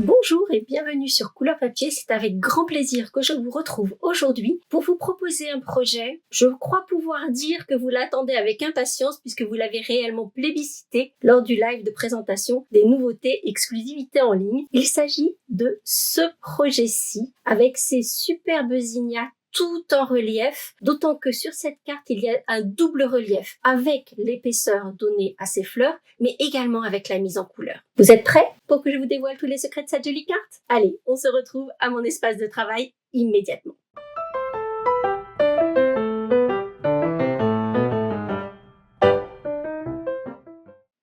Bonjour et bienvenue sur Couleur Papier, c'est avec grand plaisir que je vous retrouve aujourd'hui pour vous proposer un projet. Je crois pouvoir dire que vous l'attendez avec impatience puisque vous l'avez réellement plébiscité lors du live de présentation des nouveautés exclusivités en ligne. Il s'agit de ce projet-ci avec ces superbes zinnias tout en relief, d'autant que sur cette carte, il y a un double relief avec l'épaisseur donnée à ces fleurs, mais également avec la mise en couleur. Vous êtes prêts pour que je vous dévoile tous les secrets de cette jolie carte? Allez, on se retrouve à mon espace de travail immédiatement.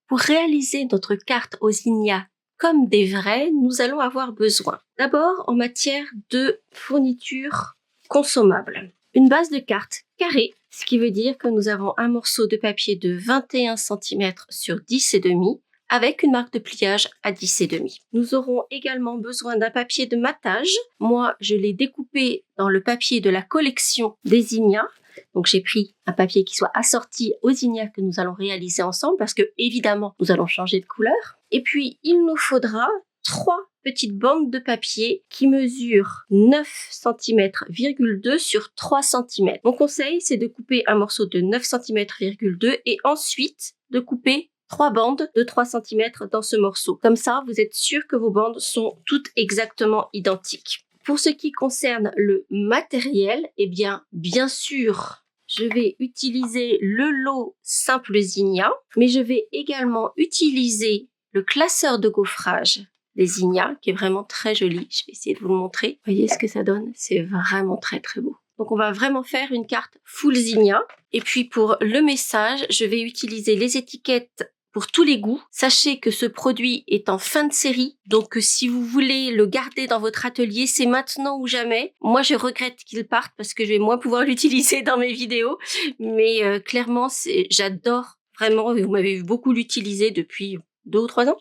Pour réaliser notre carte aux zinnias comme des vrais, nous allons avoir besoin d'abord en matière de fourniture consommable. Une base de carte carrée, ce qui veut dire que nous avons un morceau de papier de 21 cm sur 10,5 avec une marque de pliage à 10,5. Nous aurons également besoin d'un papier de matage. Moi, je l'ai découpé dans le papier de la collection des zinnias. Donc, j'ai pris un papier qui soit assorti aux zinnias que nous allons réaliser ensemble parce que, évidemment, nous allons changer de couleur. Et puis, il nous faudra 3 petites bandes de papier qui mesurent 9 cm,2 sur 3 cm. Mon conseil, c'est de couper un morceau de 9 cm,2 et ensuite de couper 3 bandes de 3 cm dans ce morceau. Comme ça, vous êtes sûr que vos bandes sont toutes exactement identiques. Pour ce qui concerne le matériel, eh bien sûr, je vais utiliser le lot simple zinnia, mais je vais également utiliser le classeur de gaufrage des zinnias, qui est vraiment très joli. Je vais essayer de vous le montrer. Vous voyez ce que ça donne? C'est vraiment très très beau. Donc on va vraiment faire une carte full zinnia. Et puis pour le message, je vais utiliser les étiquettes pour tous les goûts. Sachez que ce produit est en fin de série, donc si vous voulez le garder dans votre atelier, c'est maintenant ou jamais. Moi, je regrette qu'il parte parce que je vais moins pouvoir l'utiliser dans mes vidéos, mais clairement, j'adore vraiment, vous m'avez vu beaucoup l'utiliser depuis 2 ou 3 ans.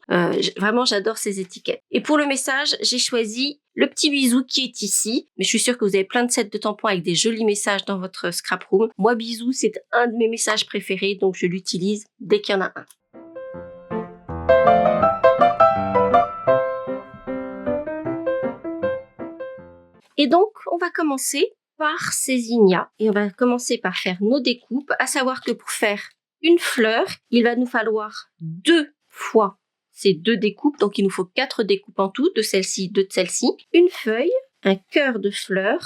Vraiment, j'adore ces étiquettes. Et pour le message, j'ai choisi le petit bisou qui est ici. Mais je suis sûre que vous avez plein de sets de tampons avec des jolis messages dans votre scrap room. Moi, bisou, c'est un de mes messages préférés, donc je l'utilise dès qu'il y en a un. Et donc, on va commencer par ces zinnias. Et on va commencer par faire nos découpes, à savoir que pour faire une fleur, il va nous falloir 2 fois ces 2 découpes. Donc, il nous faut 4 découpes en tout, de celle-ci, 2 de celle-ci. Une feuille, un cœur de fleur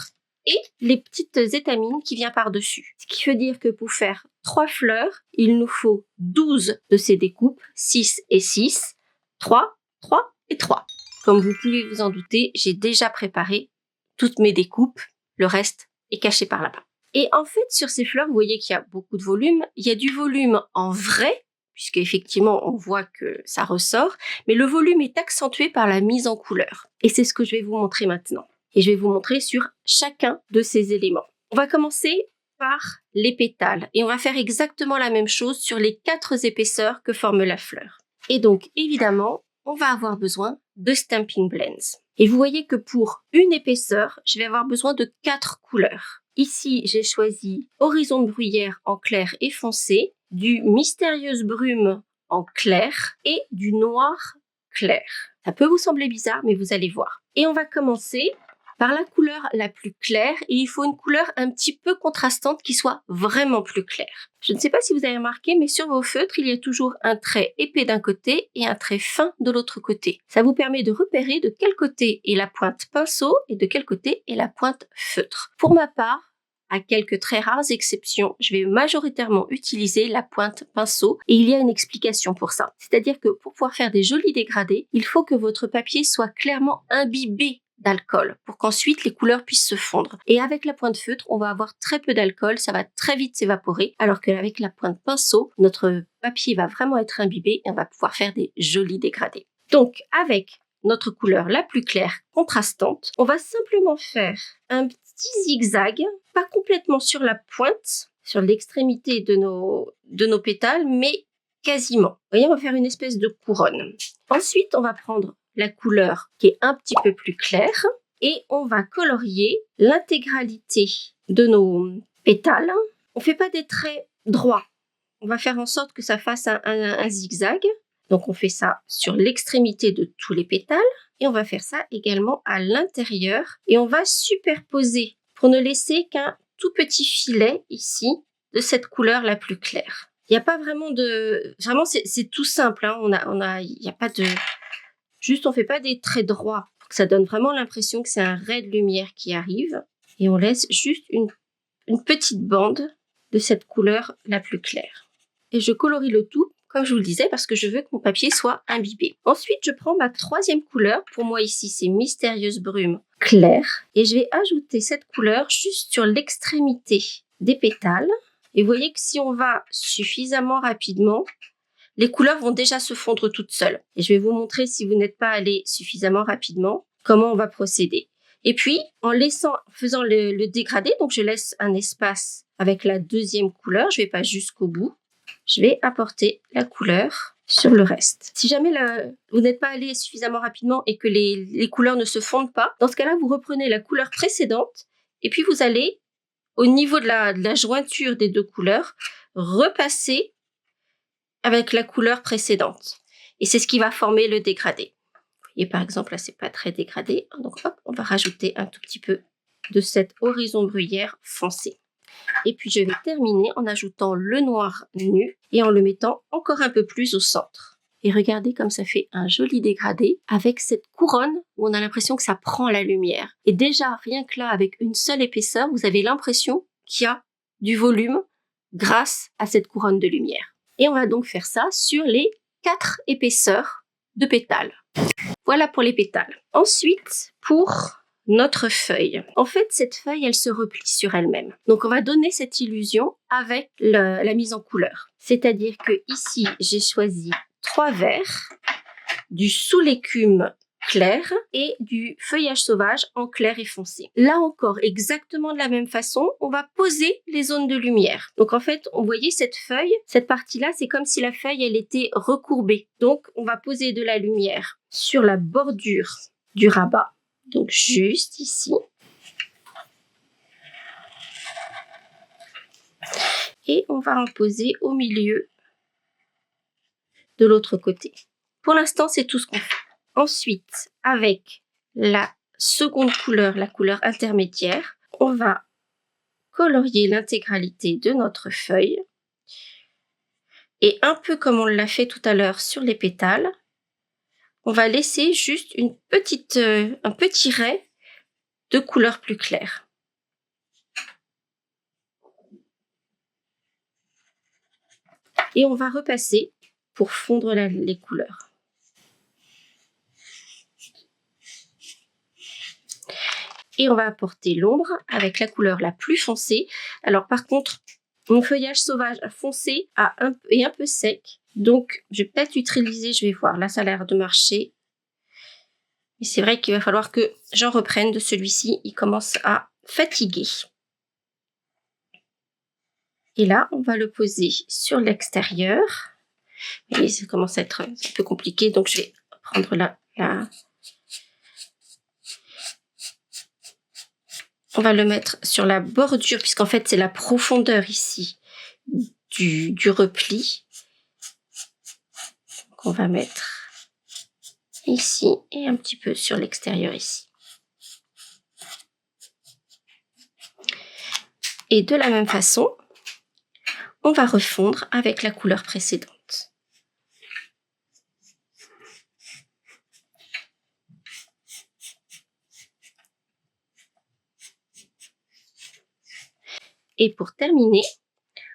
et les petites étamines qui viennent par-dessus. Ce qui veut dire que pour faire 3 fleurs, il nous faut 12 de ces découpes, 6 et 6, 3, 3 et 3. Comme vous pouvez vous en douter, j'ai déjà préparé toutes mes découpes, le reste est caché par là-bas. Et en fait, sur ces fleurs, vous voyez qu'il y a beaucoup de volume. Il y a du volume en vrai, puisque effectivement, on voit que ça ressort, mais le volume est accentué par la mise en couleur. Et c'est ce que je vais vous montrer maintenant. Et je vais vous montrer sur chacun de ces éléments. On va commencer par les pétales. Et on va faire exactement la même chose sur les 4 épaisseurs que forme la fleur. Et donc, évidemment, on va avoir besoin de Stampin' Blends. Et vous voyez que pour une épaisseur, je vais avoir besoin de 4 couleurs. Ici, j'ai choisi Horizon de bruyère en clair et foncé, du Mystérieuse brume en clair et du noir clair. Ça peut vous sembler bizarre, mais vous allez voir. Et on va commencer par la couleur la plus claire, et il faut une couleur un petit peu contrastante qui soit vraiment plus claire. Je ne sais pas si vous avez remarqué, mais sur vos feutres, il y a toujours un trait épais d'un côté et un trait fin de l'autre côté. Ça vous permet de repérer de quel côté est la pointe pinceau et de quel côté est la pointe feutre. Pour ma part, à quelques très rares exceptions, je vais majoritairement utiliser la pointe pinceau et il y a une explication pour ça. C'est-à-dire que pour pouvoir faire des jolis dégradés, il faut que votre papier soit clairement imbibé d'alcool pour qu'ensuite les couleurs puissent se fondre. Et avec la pointe feutre, on va avoir très peu d'alcool, ça va très vite s'évaporer, alors qu'avec la pointe pinceau, notre papier va vraiment être imbibé et on va pouvoir faire des jolis dégradés. Donc, avec notre couleur la plus claire, contrastante, on va simplement faire un petit zigzag, pas complètement sur la pointe, sur l'extrémité de nos pétales, mais quasiment. Vous voyez, on va faire une espèce de couronne. Ensuite, on va prendre la couleur qui est un petit peu plus claire et on va colorier l'intégralité de nos pétales. On ne fait pas des traits droits. On va faire en sorte que ça fasse un zigzag Donc on fait ça sur l'extrémité de tous les pétales et on va faire ça également à l'intérieur et on va superposer pour ne laisser qu'un tout petit filet ici de cette couleur la plus claire. Il n'y a pas vraiment de... Vraiment, c'est tout simple. Hein. Il n'y a pas de... Juste, on fait pas des traits droits. Ça donne vraiment l'impression que c'est un ray de lumière qui arrive. Et on laisse juste une petite bande de cette couleur la plus claire. Et je colorie le tout, comme je vous le disais, parce que je veux que mon papier soit imbibé. Ensuite, je prends ma troisième couleur. Pour moi, ici, c'est Mystérieuse Brume claire. Et je vais ajouter cette couleur juste sur l'extrémité des pétales. Et vous voyez que si on va suffisamment rapidement, les couleurs vont déjà se fondre toutes seules. Et je vais vous montrer, si vous n'êtes pas allé suffisamment rapidement, comment on va procéder. Et puis, en faisant le dégradé, donc je laisse un espace avec la deuxième couleur, je ne vais pas jusqu'au bout, je vais apporter la couleur sur le reste. Si jamais vous n'êtes pas allé suffisamment rapidement et que les couleurs ne se fondent pas, dans ce cas-là, vous reprenez la couleur précédente et puis vous allez, au niveau de la jointure des deux couleurs, repasser avec la couleur précédente. Et c'est ce qui va former le dégradé. Vous voyez, par exemple, là, c'est pas très dégradé. Donc, hop, on va rajouter un tout petit peu de cette horizon bruyère foncé. Et puis, je vais terminer en ajoutant le noir nu et en le mettant encore un peu plus au centre. Et regardez comme ça fait un joli dégradé avec cette couronne où on a l'impression que ça prend la lumière. Et déjà, rien que là, avec une seule épaisseur, vous avez l'impression qu'il y a du volume grâce à cette couronne de lumière. Et on va donc faire ça sur les 4 épaisseurs de pétales. Voilà pour les pétales. Ensuite, pour notre feuille. En fait, cette feuille, elle se replie sur elle-même. Donc, on va donner cette illusion avec la mise en couleur. C'est-à-dire que ici, j'ai choisi 3 verts, du sous l'écume clair et du feuillage sauvage en clair et foncé. Là encore, exactement de la même façon, on va poser les zones de lumière. Donc en fait, on voyait cette feuille, cette partie-là, c'est comme si la feuille, elle était recourbée. Donc on va poser de la lumière sur la bordure du rabat. Donc juste ici. Et on va en poser au milieu de l'autre côté. Pour l'instant, c'est tout ce qu'on fait. Ensuite, avec la seconde couleur, la couleur intermédiaire, on va colorier l'intégralité de notre feuille. Et un peu comme on l'a fait tout à l'heure sur les pétales, on va laisser juste un petit ray de couleur plus claire. Et on va repasser pour fondre les couleurs. Et on va apporter l'ombre avec la couleur la plus foncée. Alors par contre, mon feuillage sauvage foncé est un peu sec. Donc je vais peut-être utiliser, je vais voir, là ça a l'air de marcher. Mais c'est vrai qu'il va falloir que j'en reprenne de celui-ci, il commence à fatiguer. Et là, on va le poser sur l'extérieur. Et ça commence à être un peu compliqué, donc je vais prendre on va le mettre sur la bordure, puisqu'en fait, c'est la profondeur ici du repli. Donc, on va mettre ici et un petit peu sur l'extérieur ici. Et de la même façon, on va refondre avec la couleur précédente. Et pour terminer,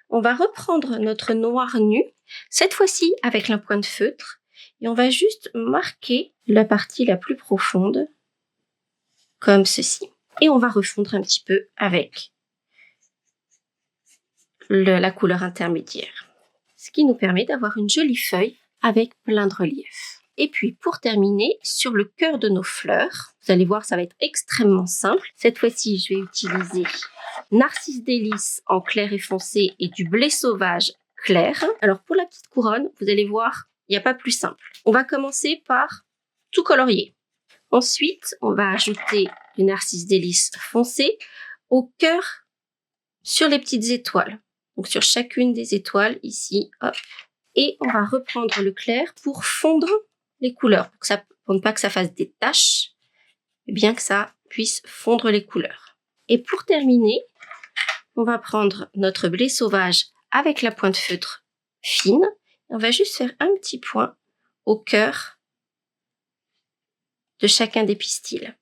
on va reprendre notre noir nu, cette fois-ci avec la pointe feutre, et on va juste marquer la partie la plus profonde, comme ceci. Et on va refondre un petit peu avec la couleur intermédiaire. Ce qui nous permet d'avoir une jolie feuille avec plein de relief. Et puis pour terminer, sur le cœur de nos fleurs, vous allez voir, ça va être extrêmement simple. Cette fois-ci, je vais utiliser Narcisse délice en clair et foncé et du blé sauvage clair. Alors pour la petite couronne, vous allez voir, il n'y a pas plus simple. On va commencer par tout colorier. Ensuite, on va ajouter du Narcisse délice foncé au cœur sur les petites étoiles. Donc sur chacune des étoiles ici, hop. Et on va reprendre le clair pour fondre les couleurs, pour ne pas que ça fasse des taches, mais bien que ça puisse fondre les couleurs. Et pour terminer, on va prendre notre blé sauvage avec la pointe feutre fine. On va juste faire un petit point au cœur de chacun des pistils.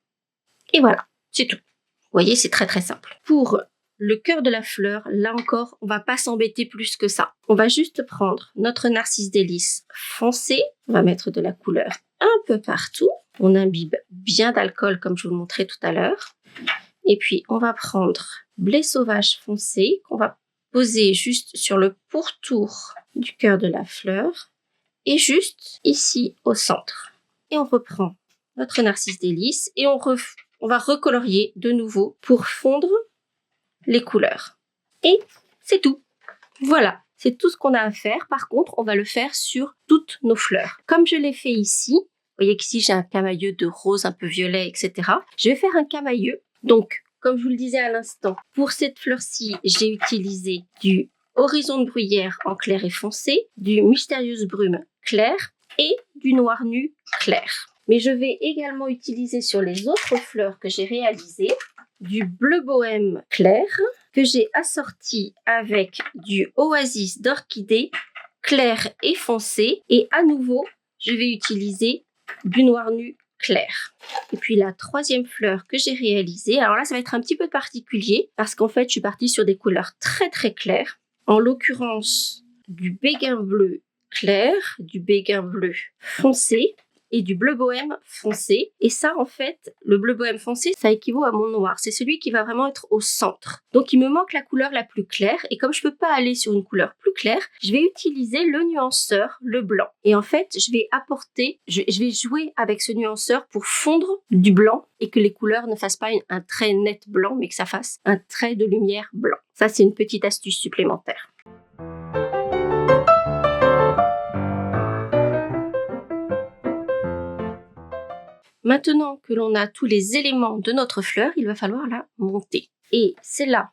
Et voilà, c'est tout. Vous voyez, c'est très simple. Pour le cœur de la fleur, là encore, on va pas s'embêter plus que ça. On va juste prendre notre narcisse délice foncé. On va mettre de la couleur un peu partout. On imbibe bien d'alcool comme je vous le montrais tout à l'heure. Et puis, on va prendre blé sauvage foncé qu'on va poser juste sur le pourtour du cœur de la fleur et juste ici au centre. Et on reprend notre narcisse délice et on va recolorier de nouveau pour fondre les couleurs. Et c'est tout. Voilà, c'est tout ce qu'on a à faire. Par contre, on va le faire sur toutes nos fleurs. Comme je l'ai fait ici, vous voyez qu'ici j'ai un camailleux de rose un peu violet, etc. Je vais faire un camailleux. Donc, comme je vous le disais à l'instant, pour cette fleur-ci, j'ai utilisé du horizon de bruyère en clair et foncé, du mystérieuse brume clair et du noir nu clair. Mais je vais également utiliser sur les autres fleurs que j'ai réalisées du bleu bohème clair que j'ai assorti avec du oasis d'orchidée clair et foncé. Et à nouveau, je vais utiliser du noir nu clair. Et puis la troisième fleur que j'ai réalisée, alors là ça va être un petit peu particulier parce qu'en fait je suis partie sur des couleurs très claires. En l'occurrence du béguin bleu clair, du béguin bleu foncé et du bleu bohème foncé. Et ça, en fait, le bleu bohème foncé, ça équivaut à mon noir. C'est celui qui va vraiment être au centre. Donc, il me manque la couleur la plus claire. Et comme je peux pas aller sur une couleur plus claire, je vais utiliser le nuanceur, le blanc. Et en fait, je vais jouer avec ce nuanceur pour fondre du blanc et que les couleurs ne fassent pas un trait net blanc, mais que ça fasse un trait de lumière blanc. Ça, c'est une petite astuce supplémentaire. Maintenant que l'on a tous les éléments de notre fleur, il va falloir la monter. Et c'est là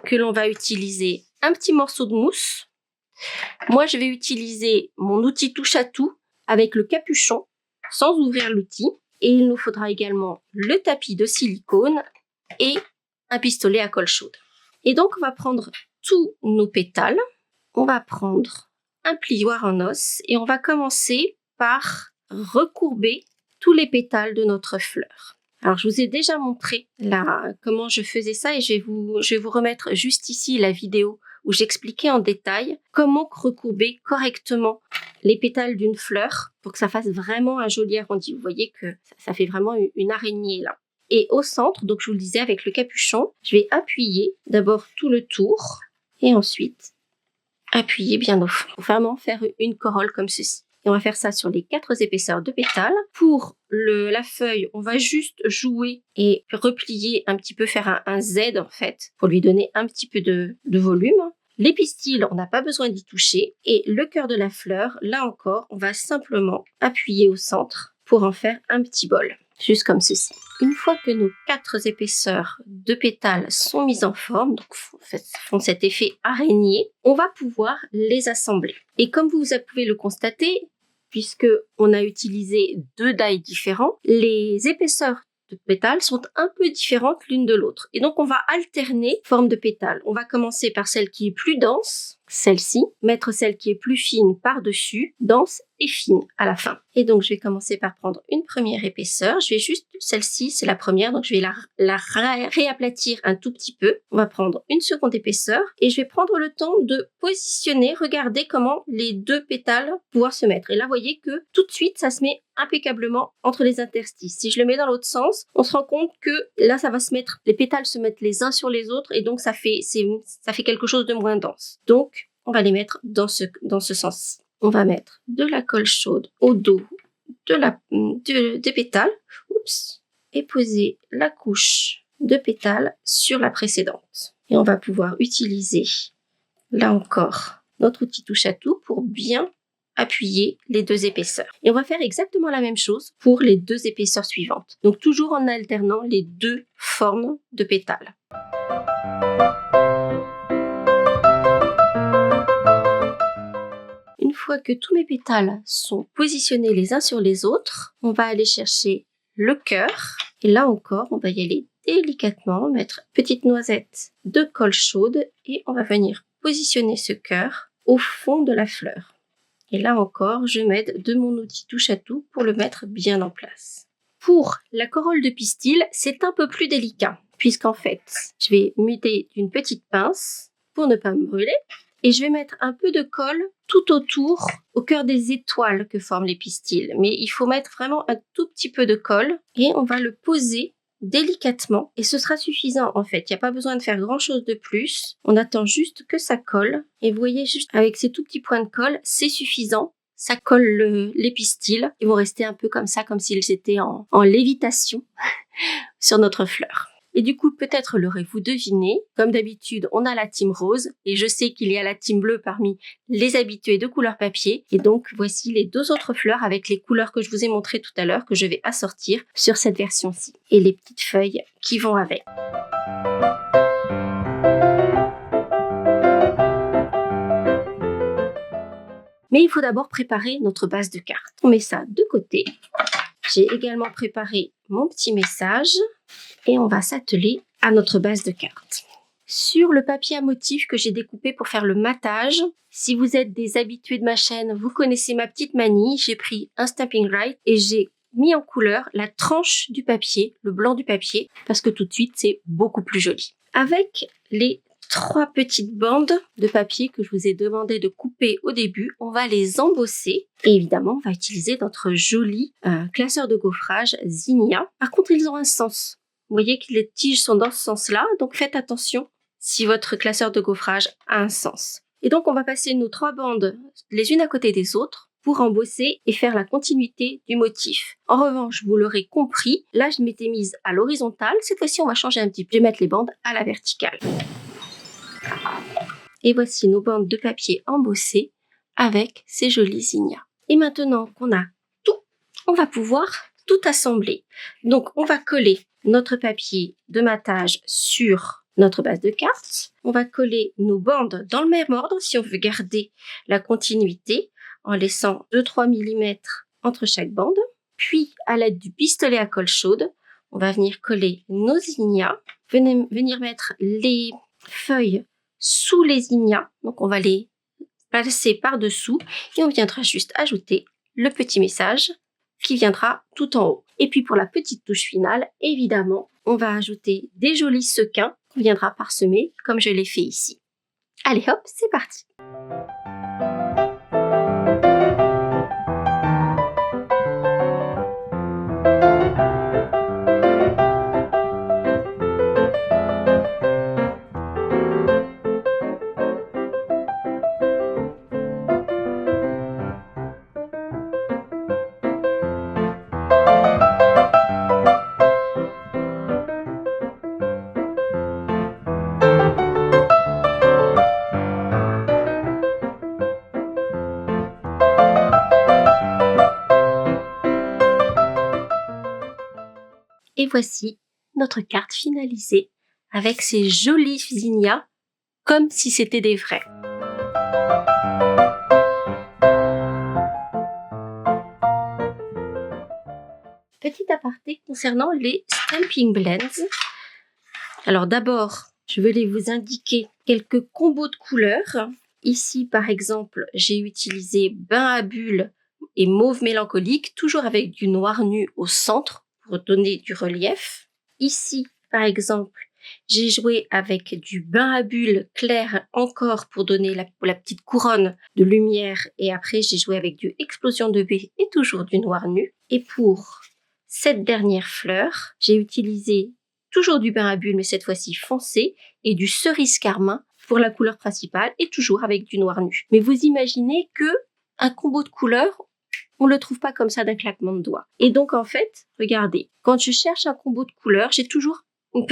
que l'on va utiliser un petit morceau de mousse. Moi, je vais utiliser mon outil touche à tout avec le capuchon sans ouvrir l'outil. Et il nous faudra également le tapis de silicone et un pistolet à colle chaude. Et donc, on va prendre tous nos pétales. On va prendre un plioir en os et on va commencer par recourber tous les pétales de notre fleur. Alors, je vous ai déjà montré là comment je faisais ça et je vais vous remettre juste ici la vidéo où j'expliquais en détail comment recourber correctement les pétales d'une fleur pour que ça fasse vraiment un joli arrondi. Vous voyez que ça fait vraiment une araignée là. Et au centre, donc je vous le disais avec le capuchon, je vais appuyer d'abord tout le tour et ensuite appuyer bien au fond. Vraiment faire une corolle comme ceci. Et on va faire ça sur les 4 épaisseurs de pétales. Pour la feuille, on va juste jouer et replier un petit peu, faire un Z en fait, pour lui donner un petit peu de volume. Les pistils, on n'a pas besoin d'y toucher. Et le cœur de la fleur, là encore, on va simplement appuyer au centre pour en faire un petit bol. Juste comme ceci. Une fois que nos 4 épaisseurs de pétales sont mises en forme, donc font cet effet araignée, on va pouvoir les assembler. Et comme vous pouvez le constater, puisque on a utilisé 2 die différents, les épaisseurs de pétales sont un peu différentes l'une de l'autre. Et donc, on va alterner forme de pétales. On va commencer par celle qui est plus dense, celle-ci, mettre celle qui est plus fine par-dessus, dense et fine à la fin. Et donc, je vais commencer par prendre une première épaisseur. Je vais juste, celle-ci, c'est la première, donc je vais la réaplatir un tout petit peu. On va prendre une seconde épaisseur et je vais prendre le temps de positionner, regarder comment les 2 pétales pouvoir se mettre. Et là, vous voyez que tout de suite, ça se met impeccablement entre les interstices. Si je le mets dans l'autre sens, on se rend compte que là, ça va se mettre, les pétales se mettent les uns sur les autres et donc ça fait quelque chose de moins dense. Donc, on va les mettre dans ce sens-ci. On va mettre de la colle chaude au dos des pétales. Oups. Et poser la couche de pétales sur la précédente. Et on va pouvoir utiliser, là encore, notre outil touche à tout pour bien appuyer les 2 épaisseurs. Et on va faire exactement la même chose pour les 2 épaisseurs suivantes. Donc toujours en alternant les 2 formes de pétales. fois que tous mes pétales sont positionnés les uns sur les autres, on va aller chercher le cœur. Et là encore, on va y aller délicatement, mettre une petite noisette de colle chaude et on va venir positionner ce cœur au fond de la fleur. Et là encore, je m'aide de mon outil touche à tout pour le mettre bien en place. Pour la corolle de pistil, c'est un peu plus délicat, puisqu'en fait, je vais m'aider d'une petite pince pour ne pas me brûler, et je vais mettre un peu de colle tout autour, au cœur des étoiles que forment les pistils. Mais il faut mettre vraiment un tout petit peu de colle, et on va le poser délicatement, et ce sera suffisant en fait. Il n'y a pas besoin de faire grand chose de plus. On attend juste que ça colle, et vous voyez juste avec ces tout petits points de colle, c'est suffisant. Ça colle les pistils. Ils vont rester un peu comme ça, comme s'ils étaient en lévitation sur notre fleur. Et du coup, peut-être l'aurez-vous deviné, comme d'habitude, on a la team rose, et je sais qu'il y a la team bleue parmi les habitués de couleur papier. Et donc, voici les deux autres fleurs avec les couleurs que je vous ai montrées tout à l'heure, que je vais assortir sur cette version-ci. Et les petites feuilles qui vont avec. Mais il faut d'abord préparer notre base de cartes. On met ça de côté. J'ai également préparé mon petit message et on va s'atteler à notre base de cartes. Sur le papier à motif que j'ai découpé pour faire le matage, si vous êtes des habitués de ma chaîne, vous connaissez ma petite manie. J'ai pris un Stampin' Right et j'ai mis en couleur la tranche du papier, le blanc du papier, parce que tout de suite c'est beaucoup plus joli. Avec les 3 petites bandes de papier que je vous ai demandé de couper au début, on va les embosser et évidemment on va utiliser notre joli classeur de gaufrage Zinnia. Par contre ils ont un sens, vous voyez que les tiges sont dans ce sens-là, donc faites attention si votre classeur de gaufrage a un sens. Et donc on va passer nos 3 bandes les unes à côté des autres pour embosser et faire la continuité du motif. En revanche, vous l'aurez compris, là je m'étais mise à l'horizontale, cette fois-ci on va changer un petit peu, je vais mettre les bandes à la verticale. Et voici nos bandes de papier embossées avec ces jolis zinnias. Et maintenant qu'on a tout, on va pouvoir tout assembler. Donc on va coller notre papier de matage sur notre base de cartes. On va coller nos bandes dans le même ordre si on veut garder la continuité en laissant 2-3 mm entre chaque bande. Puis à l'aide du pistolet à colle chaude, on va venir coller nos zinnias, venir mettre les feuilles sous les zinnias, donc on va les passer par-dessous et on viendra juste ajouter le petit message qui viendra tout en haut. Et puis pour la petite touche finale, évidemment, on va ajouter des jolis sequins qu'on viendra parsemer comme je l'ai fait ici. Allez hop, c'est parti! Et voici notre carte finalisée avec ces jolis zinnias comme si c'était des vrais. Petit aparté concernant les Stampin' Blends. Alors d'abord, je vais vous indiquer quelques combos de couleurs. Ici par exemple, j'ai utilisé bain à bulles et mauve mélancolique, toujours avec du noir nu au centre pour donner du relief. Ici, par exemple, j'ai joué avec du bain à bulles clair encore pour donner la petite couronne de lumière. Et après, j'ai joué avec du explosion de baie et toujours du noir nu. Et pour cette dernière fleur, j'ai utilisé toujours du bain à bulles, mais cette fois-ci foncé, et du cerise carmin pour la couleur principale, et toujours avec du noir nu. Mais vous imaginez que un combo de couleurs, on le trouve pas comme ça d'un claquement de doigts. Et donc en fait, regardez, quand je cherche un combo de couleurs, j'ai toujours un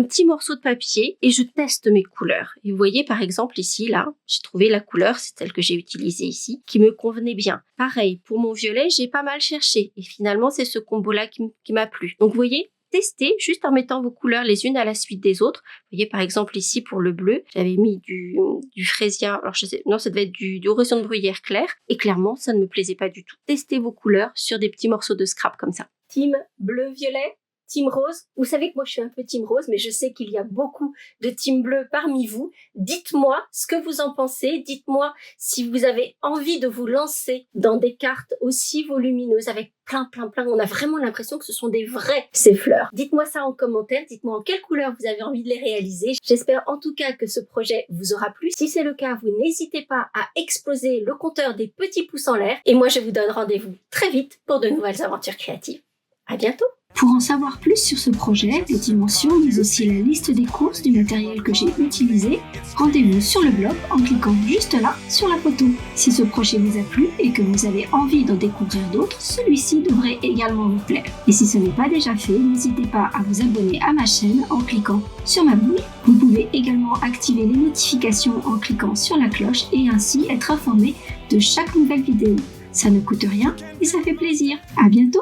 petit morceau de papier et je teste mes couleurs. Et vous voyez par exemple ici, là, j'ai trouvé la couleur, c'est celle que j'ai utilisée ici, qui me convenait bien. Pareil, pour mon violet, j'ai pas mal cherché et finalement c'est ce combo-là qui m'a plu. Donc vous voyez, tester juste en mettant vos couleurs les unes à la suite des autres. Vous voyez par exemple ici pour le bleu, j'avais mis du fraisien, alors je sais, non ça devait être du horizon de bruyère clair, et clairement ça ne me plaisait pas du tout. Testez vos couleurs sur des petits morceaux de scrap comme ça. Team bleu-violet, team rose. Vous savez que moi je suis un peu team rose, mais je sais qu'il y a beaucoup de team bleu parmi vous. Dites-moi ce que vous en pensez. Dites-moi si vous avez envie de vous lancer dans des cartes aussi volumineuses avec plein. On a vraiment l'impression que ce sont des vrais, ces fleurs. Dites-moi ça en commentaire. Dites-moi en quelle couleur vous avez envie de les réaliser. J'espère en tout cas que ce projet vous aura plu. Si c'est le cas, vous n'hésitez pas à exploser le compteur des petits pouces en l'air. Et moi, je vous donne rendez-vous très vite pour de nouvelles aventures créatives. À bientôt! Pour en savoir plus sur ce projet, les dimensions, mais aussi la liste des courses du matériel que j'ai utilisé, rendez-vous sur le blog en cliquant juste là sur la photo. Si ce projet vous a plu et que vous avez envie d'en découvrir d'autres, celui-ci devrait également vous plaire. Et si ce n'est pas déjà fait, n'hésitez pas à vous abonner à ma chaîne en cliquant sur ma boule. Vous pouvez également activer les notifications en cliquant sur la cloche et ainsi être informé de chaque nouvelle vidéo. Ça ne coûte rien et ça fait plaisir. À bientôt!